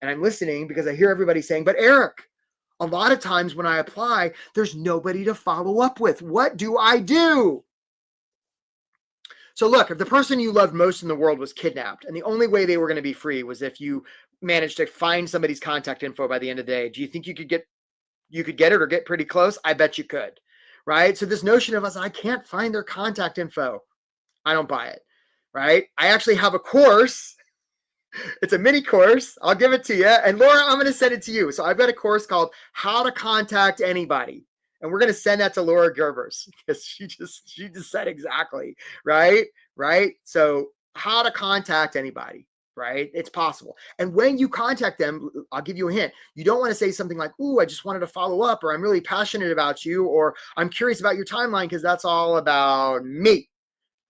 And I'm listening because I hear everybody saying, but Eric, a lot of times when I apply, there's nobody to follow up with. What do I do? So look, if the person you loved most in the world was kidnapped and the only way they were going to be free was if you managed to find somebody's contact info by the end of the day, do you think you could get it or get pretty close? I bet you could, right? So this notion of I can't find their contact info, I don't buy it, right? I actually have a course. It's a mini course. I'll give it to you. And Laura, I'm going to send it to you. So I've got a course called How to Contact Anybody. And we're going to send that to Laura Gerbers because she just said exactly, right? So how to contact anybody, right? It's possible. And when you contact them, I'll give you a hint. You don't want to say something like, ooh, I just wanted to follow up, or I'm really passionate about you, or I'm curious about your timeline because that's all about me,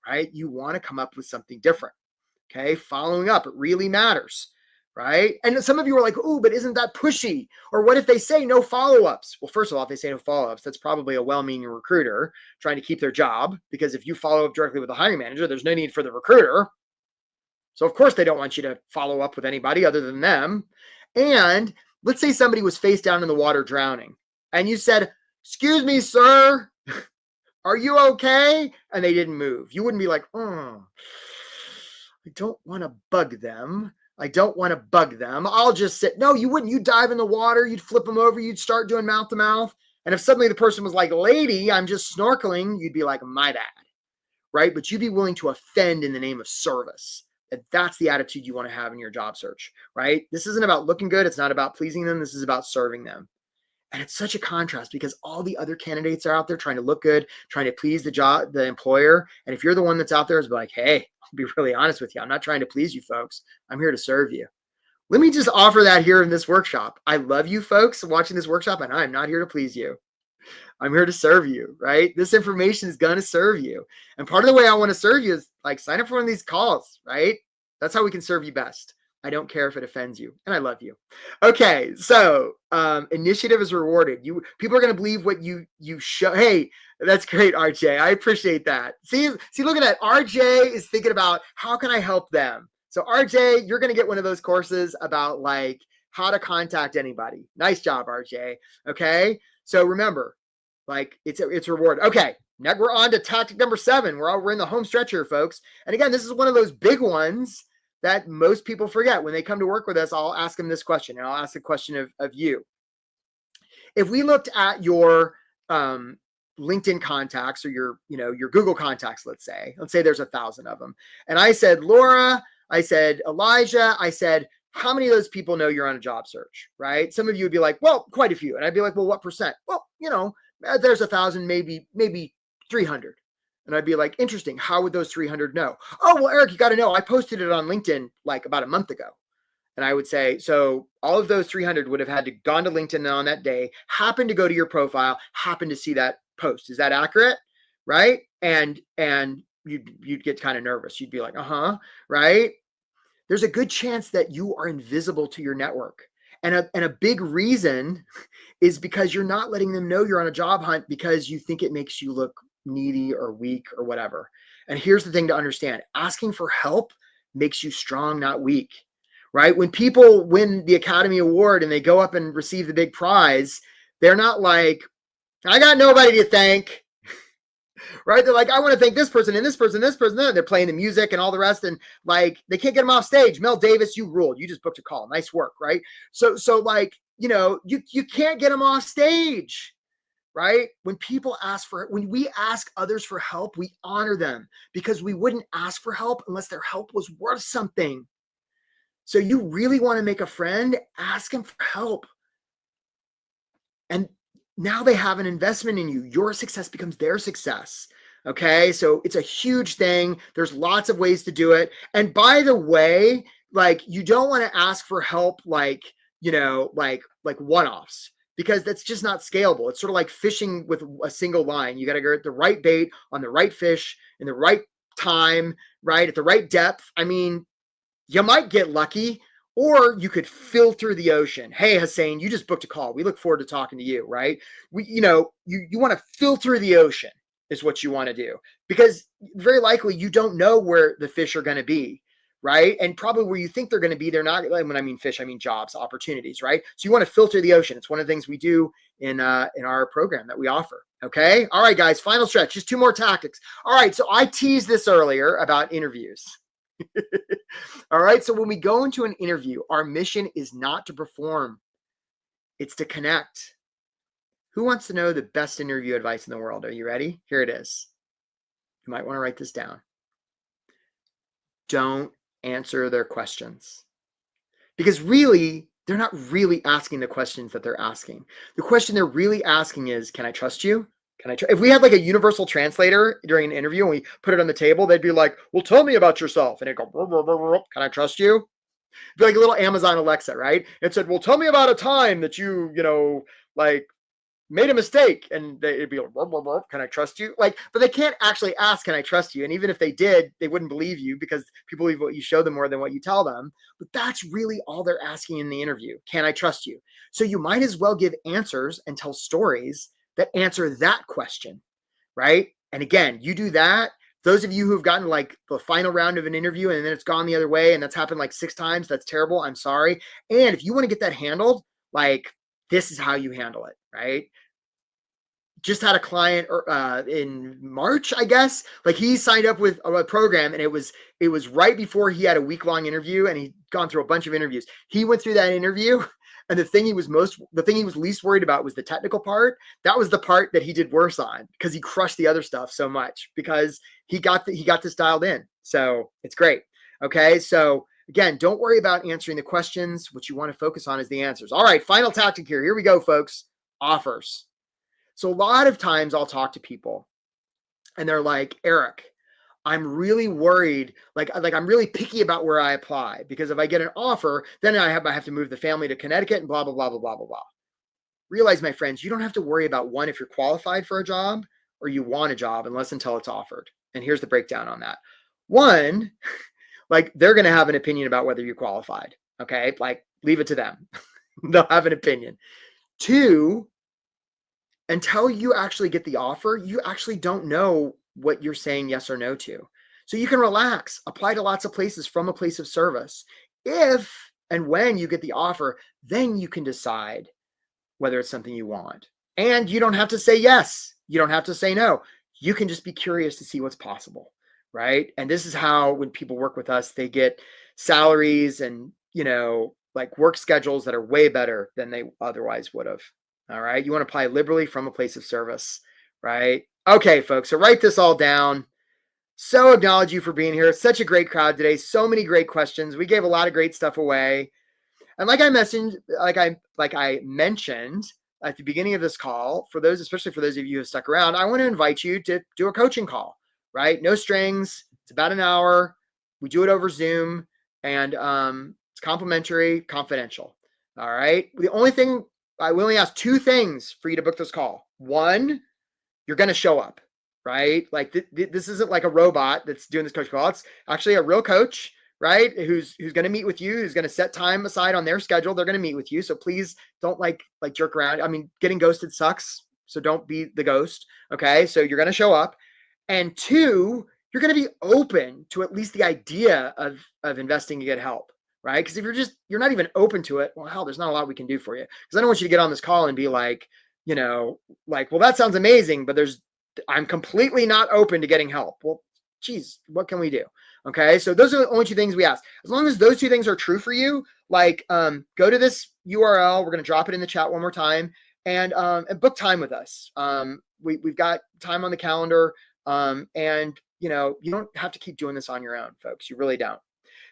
right? You want to come up with something different. Okay, following up, it really matters, right? And some of you are like, oh, but isn't that pushy? Or what if they say no follow-ups? Well, first of all, if they say no follow-ups, that's probably a well-meaning recruiter trying to keep their job, because if you follow up directly with the hiring manager, there's no need for the recruiter. So of course they don't want you to follow up with anybody other than them. And let's say somebody was face down in the water drowning and you said, excuse me, sir, are you okay? And they didn't move. You wouldn't be like, I don't want to bug them. I'll just sit. No, you wouldn't. You'd dive in the water. You'd flip them over. You'd start doing mouth to mouth. And if suddenly the person was like, lady, I'm just snorkeling, you'd be like, my bad, right? But you'd be willing to offend in the name of service. That's the attitude you want to have in your job search, right? This isn't about looking good. It's not about pleasing them. This is about serving them. And it's such a contrast because all the other candidates are out there trying to look good, trying to please the employer. And if you're the one that's out there, it's like, hey, I'll be really honest with you. I'm not trying to please you folks. I'm here to serve you. Let me just offer that here in this workshop. I love you folks watching this workshop, and I'm not here to please you. I'm here to serve you, right? This information is going to serve you. And part of the way I want to serve you is like sign up for one of these calls, right? That's how we can serve you best. I don't care if it offends you, and I love you. Okay, so initiative is rewarded. People are going to believe what you show. Hey, that's great, RJ. I appreciate that. See, look at that. RJ is thinking about how can I help them. So RJ, you're going to get one of those courses about like how to contact anybody. Nice job, RJ. Okay, so remember, like it's reward. Okay, now we're on to tactic number 7. We're in the home stretch here, folks. And again, this is one of those big ones that most people forget. When they come to work with us, I'll ask them this question, and I'll ask the question of you. If we looked at your LinkedIn contacts or your Google contacts, let's say there's 1,000 of them. And I said, Laura, I said, Elijah, I said, how many of those people know you're on a job search, right? Some of you would be like, well, quite a few. And I'd be like, well, what percent? Well, there's 1,000, maybe 300. And I'd be like, interesting. How would those 300 know? Oh, well, Eric, you got to know. I posted it on LinkedIn like about a month ago. And I would say, so all of those 300 would have had to gone to LinkedIn on that day, happen to go to your profile, happen to see that post. Is that accurate? Right? And you'd get kind of nervous. You'd be like, right? There's a good chance that you are invisible to your network. And a big reason is because you're not letting them know you're on a job hunt because you think it makes you look needy or weak or whatever. And here's the thing to understand. Asking for help makes you strong, not weak, right? When people win the Academy Award and they go up and receive the big prize, they're not like, I got nobody to thank, right? They're like, I want to thank this person and this person, this person. They're playing the music and all the rest. And like, they can't get them off stage. Mel Davis, you ruled. You just booked a call. Nice work, right? So like, you can't get them off stage. Right? When we ask others for help, we honor them because we wouldn't ask for help unless their help was worth something. So you really want to make a friend, ask them for help. And now they have an investment in you. Your success becomes their success. Okay. So it's a huge thing. There's lots of ways to do it. And by the way, like you don't want to ask for help, like one-offs, because that's just not scalable. It's sort of like fishing with a single line. You got to get the right bait on the right fish in the right time, right? At the right depth. I mean, you might get lucky, or you could filter the ocean. Hey, Hussein, you just booked a call. We look forward to talking to you, right? You want to filter the ocean is what you want to do, because very likely you don't know where the fish are going to be. Right. And probably where you think they're going to be, they're not. When I mean fish, I mean jobs, opportunities. Right. So you want to filter the ocean. It's one of the things we do in our program that we offer. Okay. All right, guys, final stretch, just 2 more tactics. All right. So I teased this earlier about interviews. All right. So when we go into an interview, our mission is not to perform. It's to connect. Who wants to know the best interview advice in the world? Are you ready? Here it is. You might want to write this down. Don't answer their questions, because really they're not really asking the questions that they're asking. The question they're really asking is, can I trust you? If we had like a universal translator during an interview and we put it on the table, they'd be like, well, tell me about yourself. And it'd go, brr, brr, brr, brr. Can I trust you? It'd be like a little Amazon Alexa, right? It said, well, tell me about a time that you like made a mistake, and it'd be like, burr, burr, burr, can I trust you? Like, but they can't actually ask, can I trust you? And even if they did, they wouldn't believe you, because people believe what you show them more than what you tell them. But that's really all they're asking in the interview. Can I trust you? So you might as well give answers and tell stories that answer that question, right? And again, you do that. Those of you who've gotten like the final round of an interview and then it's gone the other way, and that's happened like 6 times, that's terrible. I'm sorry. And if you want to get that handled, like, this is how you handle it, right? Just had a client in March, I guess. Like, he signed up with a program, and it was right before he had a week-long interview, and he'd gone through a bunch of interviews. He went through that interview, and the thing he was least worried about was the technical part. That was the part that he did worse on, because he crushed the other stuff so much, because he got this dialed in. So it's great. Okay, so again, don't worry about answering the questions. What you want to focus on is the answers. All right, final tactic here. Here we go, folks. Offers. So a lot of times I'll talk to people and they're like, Eric, I'm really worried. Like I'm really picky about where I apply, because if I get an offer, then I have to move the family to Connecticut and blah, blah, blah, blah, blah, blah, blah. Realize, my friends, you don't have to worry about one, if you're qualified for a job or you want a job, until it's offered. And here's the breakdown on that. One, like they're going to have an opinion about whether you qualified. Okay. Like leave it to them. They'll have an opinion. Two, until you actually get the offer, you actually don't know what you're saying yes or no to. So you can relax, apply to lots of places from a place of service. If and when you get the offer, then you can decide whether it's something you want. And you don't have to say yes. You don't have to say no. You can just be curious to see what's possible, right? And this is how, when people work with us, they get salaries and, like work schedules that are way better than they otherwise would have. All right. You want to apply liberally from a place of service, right? Okay, folks. So write this all down. So acknowledge you for being here. Such a great crowd today. So many great questions. We gave a lot of great stuff away. And like I mentioned at the beginning of this call, especially for those of you who have stuck around, I want to invite you to do a coaching call, right? No strings. It's about an hour. We do it over Zoom, and it's complimentary, confidential. All right. We only ask two things for you to book this call. One, you're going to show up, right? Like this isn't like a robot that's doing this coaching call. It's actually a real coach, right? Who's going to meet with you, who's going to set time aside on their schedule. They're going to meet with you. So please don't like jerk around. I mean, getting ghosted sucks. So don't be the ghost. Okay. So you're going to show up. And two, you're going to be open to at least the idea of investing to get help, right? Because if you're not even open to it, well, hell, there's not a lot we can do for you. Because I don't want you to get on this call and be like, well, that sounds amazing, but I'm completely not open to getting help. Well, geez, what can we do? Okay. So those are the only two things we ask. As long as those two things are true for you, go to this URL. We're going to drop it in the chat one more time and book time with us. We've got time on the calendar. And you don't have to keep doing this on your own, folks. You really don't.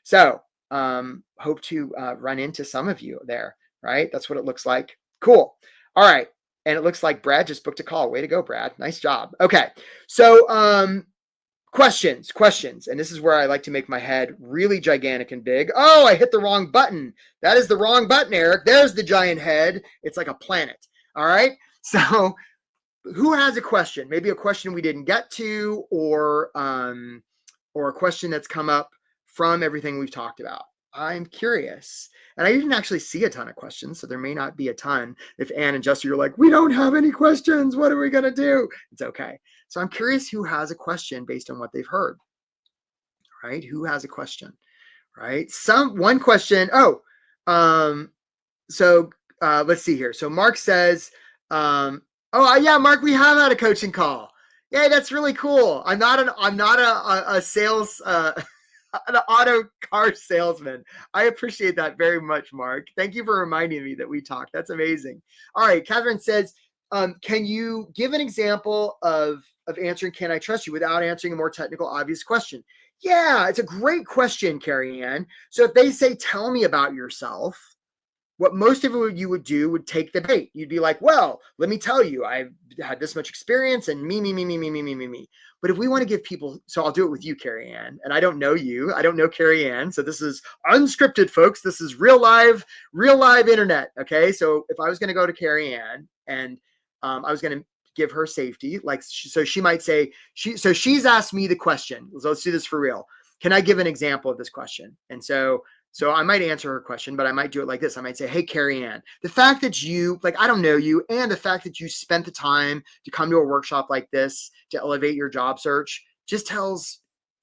So, hope to run into some of you there, right? That's what it looks like. Cool. All right. And it looks like Brad just booked a call. Way to go, Brad. Nice job. Okay. So, questions. And this is where I like to make my head really gigantic and big. Oh, I hit the wrong button. That is the wrong button, Eric. There's the giant head. It's like a planet. All right. So who has a question? Maybe a question we didn't get to, or a question that's come up from everything we've talked about. I'm curious. And I didn't actually see a ton of questions, so there may not be a ton. If Ann and Jesse are like, we don't have any questions, what are we going to do? It's okay. So I'm curious who has a question based on what they've heard, right? Who has a question, right? One question. So let's see here. So Mark says, yeah, Mark, we have had a coaching call. Yeah, that's really cool. I'm not a sales, an auto car salesman. I appreciate that very much, Mark. Thank you for reminding me that we talked. That's amazing. All right. Catherine says, can you give an example of answering, can I trust you, without answering a more technical, obvious question? Yeah, it's a great question, Carrie Ann. So if they say, tell me about yourself, what most of you would do would take the bait. You'd be like, well, let me tell you, I've had this much experience and me. But if we want to give people, so I'll do it with you, Carrie Ann, and I don't know you. I don't know Carrie Ann. So this is unscripted, folks. This is real live internet. Okay. So if I was going to go to Carrie Ann and I was going to give her safety, so she might say, she's asked me the question. So let's do this for real. Can I give an example of this question? And so I might answer her question, but I might do it like this. I might say, hey, Carrie Ann, the fact that you, I don't know you, and the fact that you spent the time to come to a workshop like this to elevate your job search just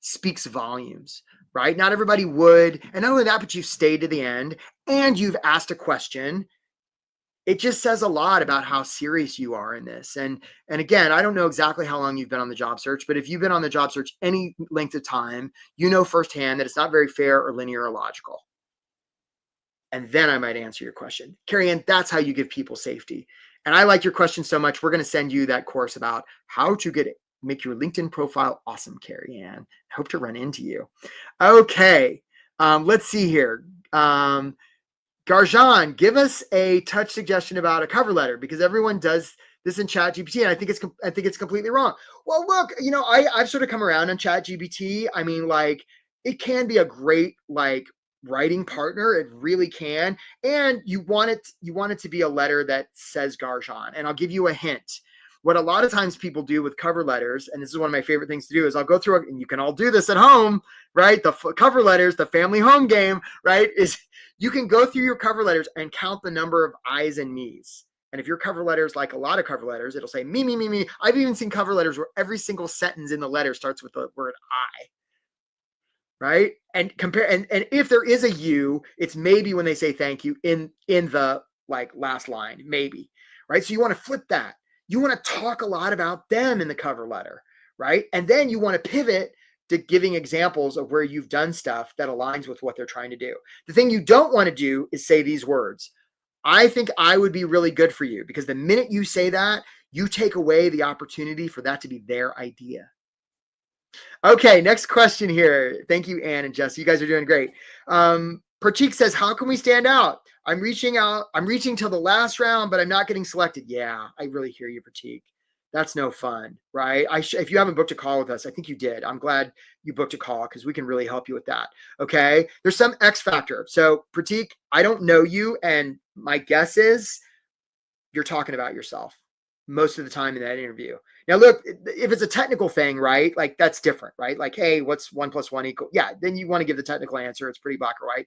speaks volumes, right? Not everybody would. And not only that, but you've stayed to the end and you've asked a question. It just says a lot about how serious you are in this. And again, I don't know exactly how long you've been on the job search, but if you've been on the job search any length of time, you know firsthand that it's not very fair or linear or logical. And then I might answer your question. Carrie Ann, that's how you give people safety. And I like your question so much, we're going to send you that course about how to make your LinkedIn profile awesome, Carrie Ann. I hope to run into you. Okay, let's see here. Garjan, give us a touch suggestion about a cover letter, because everyone does this in ChatGPT, and I think it's completely wrong. Well, look, I've sort of come around on ChatGPT. I mean, it can be a great writing partner. It really can, and you want it to be a letter that says Garjan. And I'll give you a hint. what a lot of times people do with cover letters, and this is one of my favorite things to do, is I'll go through, and you can all do this at home, right? The cover letters, the family home game, right? Is you can go through your cover letters and count the number of I's and me's. And if your cover letters, like a lot of cover letters, it'll say me, me, me, me. I've even seen cover letters where every single sentence in the letter starts with the word I. Right? And compare, and if there is a you, it's maybe when they say thank you in the like last line, maybe. Right? So you want to flip that. You want to talk a lot about them in the cover letter, right? And then you want to pivot to giving examples of where you've done stuff that aligns with what they're trying to do. The thing you don't want to do is say these words. I think I would be really good for you, because the minute you say that, you take away the opportunity for that to be their idea. Okay, next question here. Thank you, Ann and Jesse. You guys are doing great. Pratik says, how can we stand out? I'm reaching till the last round, but I'm not getting selected. Yeah, I really hear you, Pratik. That's no fun, right? If you haven't booked a call with us, I think you did. I'm glad you booked a call, because we can really help you with that. Okay, there's some X factor. So Pratik, I don't know you, and my guess is you're talking about yourself most of the time in that interview. Now, look, if it's a technical thing, right? Like that's different, right? Like, hey, what's 1 + 1 =? Yeah, then you want to give the technical answer. It's pretty black or white.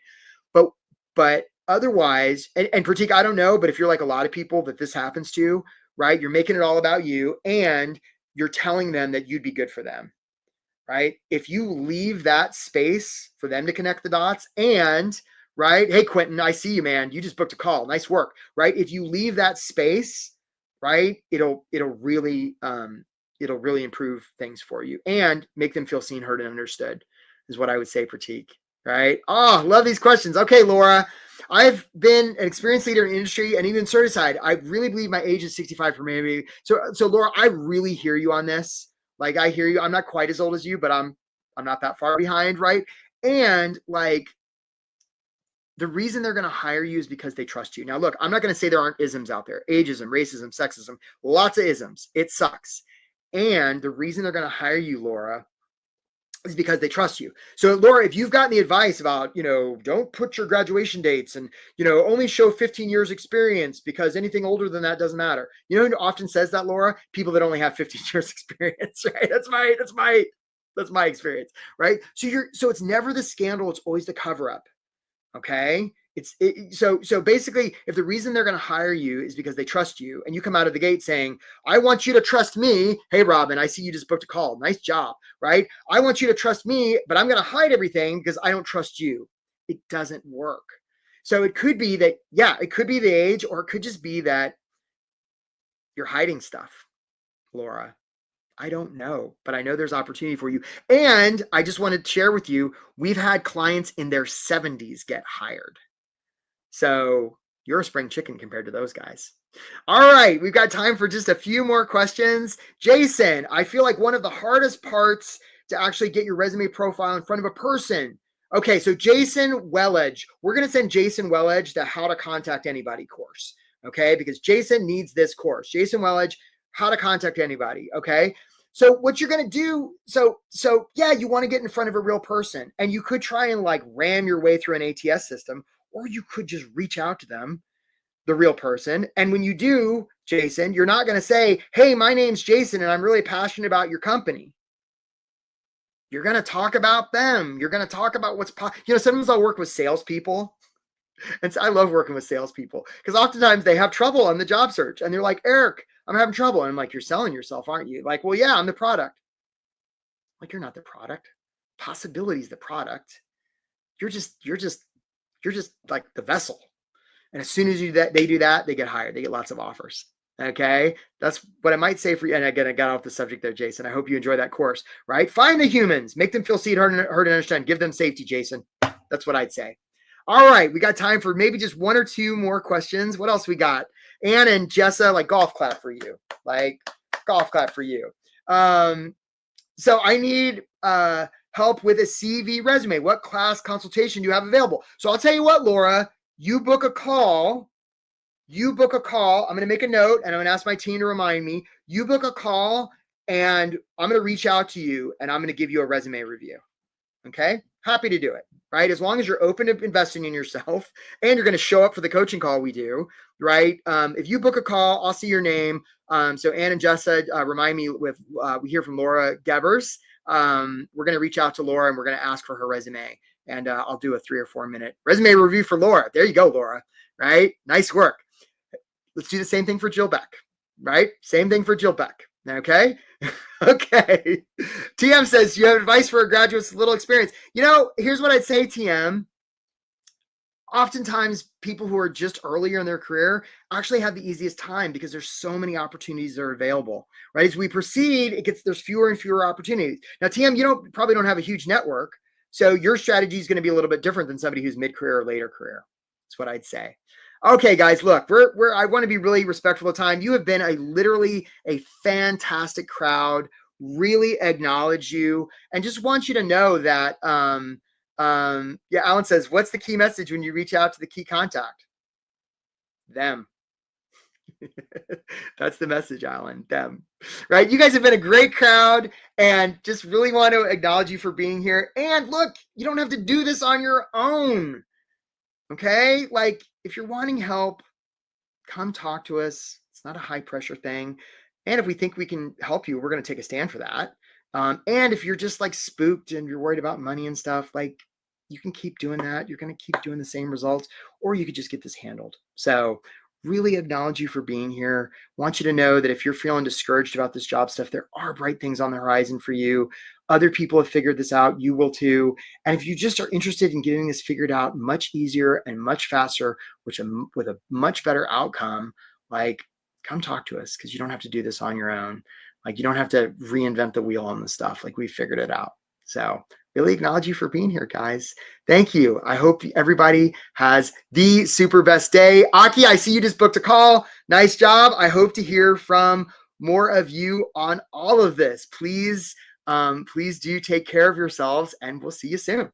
But otherwise, and Pratik, I don't know, but if you're like a lot of people that this happens to, right? You're making it all about you, and you're telling them that you'd be good for them, right? If you leave that space for them to connect the dots, and right, hey, Quentin, I see you, man. You just booked a call. Nice work, right? If you leave that space, right, it'll really improve things for you and make them feel seen, heard, and understood, is what I would say, Pratik. Right? Oh, love these questions. Okay, Laura, I've been an experienced leader in the industry and even certified. I really believe my age is 65 for me. So Laura, I really hear you on this. Like, I hear you. I'm not quite as old as you, but I'm not that far behind, right? And like, the reason they're going to hire you is because they trust you. Now, look, I'm not going to say there aren't isms out there. Ageism, racism, sexism, lots of isms. It sucks. And the reason they're going to hire you, Laura, is because they trust you. So, Laura, if you've gotten the advice about, don't put your graduation dates and, only show 15 years experience, because anything older than that doesn't matter. You know who often says that, Laura? People that only have 15 years experience, right? That's my experience, right? So it's never the scandal. It's always the cover up. Okay. So basically, if the reason they're going to hire you is because they trust you, and you come out of the gate saying, I want you to trust me. Hey, Robin, I see you just booked a call. Nice job. Right. I want you to trust me, but I'm going to hide everything because I don't trust you. It doesn't work. So it could be that, it could be the age, or it could just be that you're hiding stuff, Laura. I don't know, but I know there's opportunity for you. And I just wanted to share with you, we've had clients in their 70s get hired. So you're a spring chicken compared to those guys. All right, we've got time for just a few more questions. Jason, I feel like one of the hardest parts to actually get your resume profile in front of a person. Okay, so Jason Wellage, we're going to send Jason Wellage the How to Contact Anybody course, okay? Because Jason needs this course. Jason Wellage, How to Contact Anybody, okay? So what you're going to do, so you want to get in front of a real person, and you could try and like ram your way through an ATS system, or you could just reach out to them, the real person. And when you do, Jason, you're not going to say, hey, my name's Jason, and I'm really passionate about your company. You're going to talk about them. You're going to talk about what's, sometimes I'll work with salespeople. And so I love working with salespeople, because oftentimes they have trouble on the job search, and they're like, Eric, I'm having trouble. And I'm like, you're selling yourself, aren't you? Like, well, yeah, I'm the product. Like, you're not the product. Possibility is the product. You're just like the vessel. And as soon as they do that, they get hired. They get lots of offers. Okay. That's what I might say for you. And again, I got off the subject there, Jason. I hope you enjoy that course, right? Find the humans, make them feel seen, heard, and understand. Give them safety, Jason. That's what I'd say. All right. We got time for maybe just one or two more questions. What else we got? Ann and Jessa, like golf clap for you. Like golf clap for you. So I need help with a CV resume. What class consultation do you have available? So I'll tell you what, Laura, you book a call. I'm going to make a note, and I'm going to ask my team to remind me. You book a call, and I'm going to reach out to you, and I'm going to give you a resume review. Okay? happy to do it, right? As long as you're open to investing in yourself and you're going to show up for the coaching call we do, right? If you book a call, I'll see your name. So Ann and Jessa, remind me with, we hear from Laura Gebers. We're going to reach out to Laura and we're going to ask for her resume. And I'll do a 3 or 4 minute resume review for Laura. There you go, Laura, right? Nice work. Let's do the same thing for Jill Beck, right? Same thing for Jill Beck. Okay. Okay. TM says, you have advice for a graduate with little experience. Here's what I'd say, TM. Oftentimes people who are just earlier in their career actually have the easiest time because there's so many opportunities that are available, right? As we proceed, there's fewer and fewer opportunities. Now, TM, you probably don't have a huge network. So your strategy is going to be a little bit different than somebody who's mid-career or later career. That's what I'd say. Okay, guys, look, I want to be really respectful of time. You have been literally a fantastic crowd. Really acknowledge you and just want you to know that, yeah, Alan says, what's the key message when you reach out to the key contact? Them. That's the message, Alan. Them. Right? You guys have been a great crowd and just really want to acknowledge you for being here. And look, you don't have to do this on your own. Okay? Like, if you're wanting help, come talk to us. It's not a high pressure thing. And if we think we can help you, we're going to take a stand for that. And if you're just like spooked and you're worried about money and stuff, like, you can keep doing that. You're going to keep doing the same results, or you could just get this handled. So really acknowledge you for being here. Want you to know that if you're feeling discouraged about this job stuff, there are bright things on the horizon for you. Other people have figured this out. You will too. And if you just are interested in getting this figured out much easier and much faster, with a much better outcome, like, come talk to us, because you don't have to do this on your own. Like, you don't have to reinvent the wheel on this stuff. Like, we figured it out. So really acknowledge you for being here, guys. Thank you. I hope everybody has the super best day. Aki, I see you just booked a call. Nice job. I hope to hear from more of you on all of this. Please do take care of yourselves, and we'll see you soon.